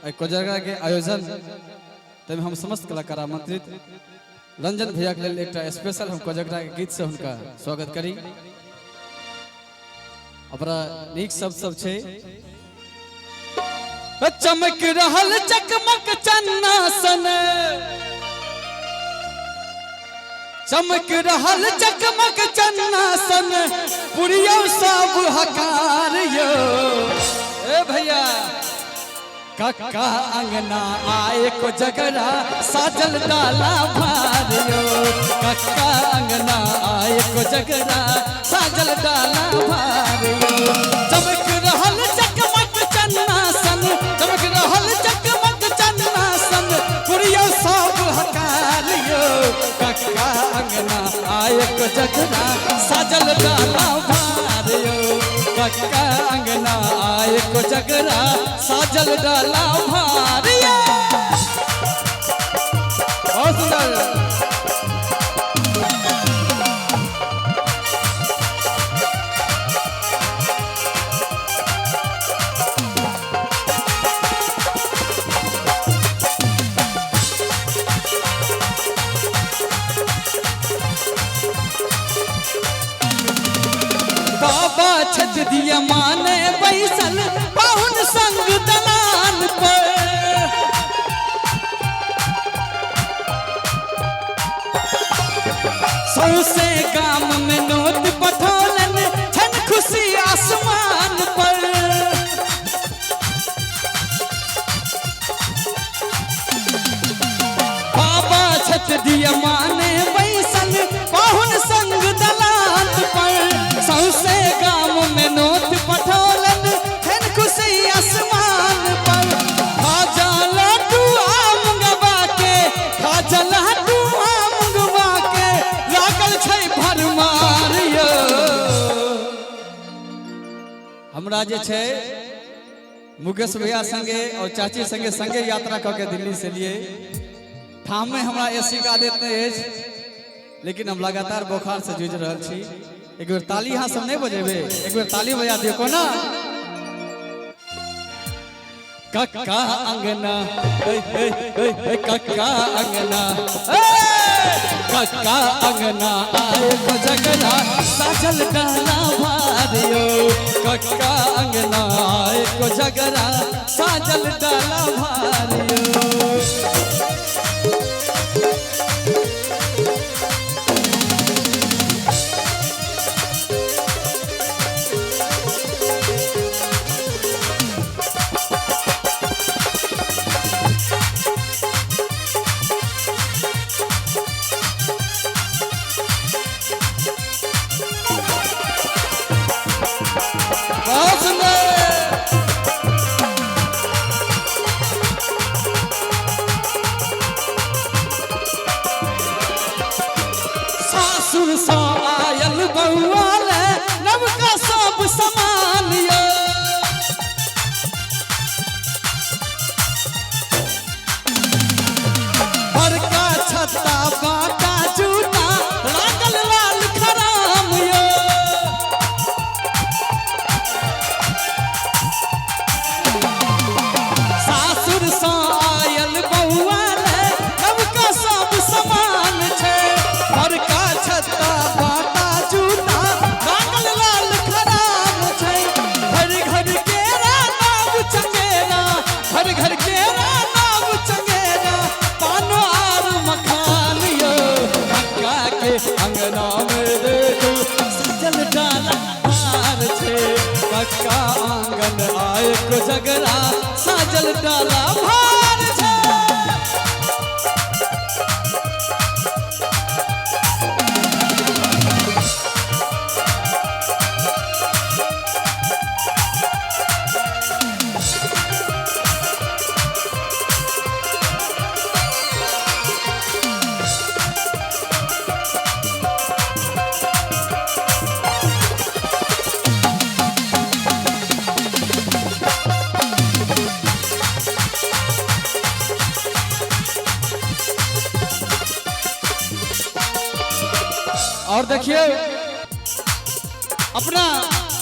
कोजगरा के आयोजन तब हम समस्त कलाकार आमंत्रित रंजन भैया के लिए एक स्पेशल हम कोजगरा के गीत से उनका स्वागत करी। अपना नीक सब छे चमक रहल चकमक चन्ना सन, चमक रहल चकमक चन्ना सन पुरियो सब हकार यो। ए भैया कक्का अंगना आए कोजगरा साजल डाला भारियो, कक्का अंगना आए कोजगरा साजल डाला भारियो। चमक रहल चकमक चन्ना सन, चमक रहल चकमक चन्ना सन पुरियो सब हकारियो। कक्का अंगना आए कोजगरा साजल डाला भारियो, कक्का अंगना आए कोजगरा साजल डाला भारिया। बहुत सुंदर। बाबा छत दिया माने बैसल पाहुन संग दलान पर, सौसे गाम में नोट पठोलन छन खुशी आसमान पर। बाबा छत दिया माने बैसल पाहुन संग दलान पर, सौसे गाम में नोट पठोलन छन खुशी आसमान पर। खाजा लड्डू आम गवा के, खाजा लड्डू आम गवा के लागल छै भरमार यो। हमरा जे छै मुकेश भैया संगे और चाची संगे संगे यात्रा क के दिल्ली से लिए ठाम में हमरा एसी का देते है, लेकिन हम लगातार बुखार से जूझ रहा छी। एक बार ताली यहाँ सब नहीं बजेबे, एक बार ताली बजा दियो को ना। कक्का अंगना कक्का अंगना कक्का अंगना आए कोजगरा साजल डाला भारियो, कक्का अंगना आए कोजगरा साजल डाला भारियो। सासुर सा आयल बउआल नवका सब समान यो, बड़का छत्ता बाटा जूता लागल लाल खराम यो। सासुर सा आयल बउआल नवका सब समान छे, बड़का छत्ता बाटा जूता लागल लाल खराब छै। घर घर केरा नाव चंगेरा, घर घर केरा नाव चंगेरा पानो आर मखान यो। कक्का के अंगना में देखो सजल डाला भार छे, कक्का आंगन आए कोजगरा साजल डाला भार छे। और देखिए अपना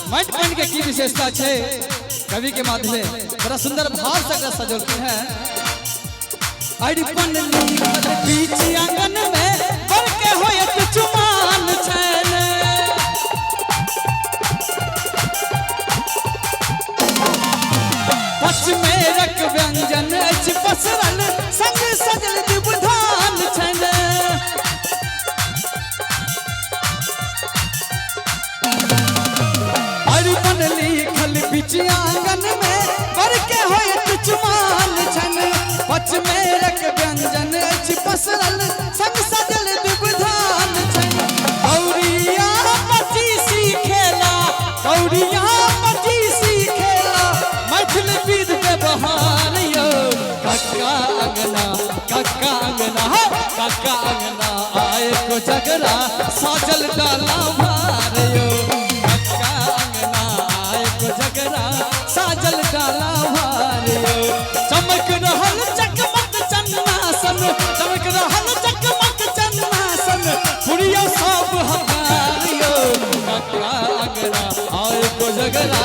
मट बन के की विशेषता है। कवि के माध्यम बड़ा सुंदर भाव से सजोते हैं। अरिपन लिखल बीच आंगन में बर के होयत चुमान छैन। पचमेरक व्यंजन अछि पसरल संग सजल दुबधान छैन। अरिपन लिखल बीच आंगन में बर के होयत चुमान छैन। पचमेरक व्यंजन अछि पसरल संग सजल दुबधान छैन। गौरिया पचीसी खेला गौरिया पचीसी खेला मैथिल विध व्यवहार यो। कक्का अंगना आए को जगरा साजल डाला भार यो। कक्का अंगना आए को जगरा साजल डाला भार यो। चमक रहल चकमक चन्नासन चमक रहल चकमक चन्नासन पुरियो सब हमार यो। कक्का अंगना आए को जगरा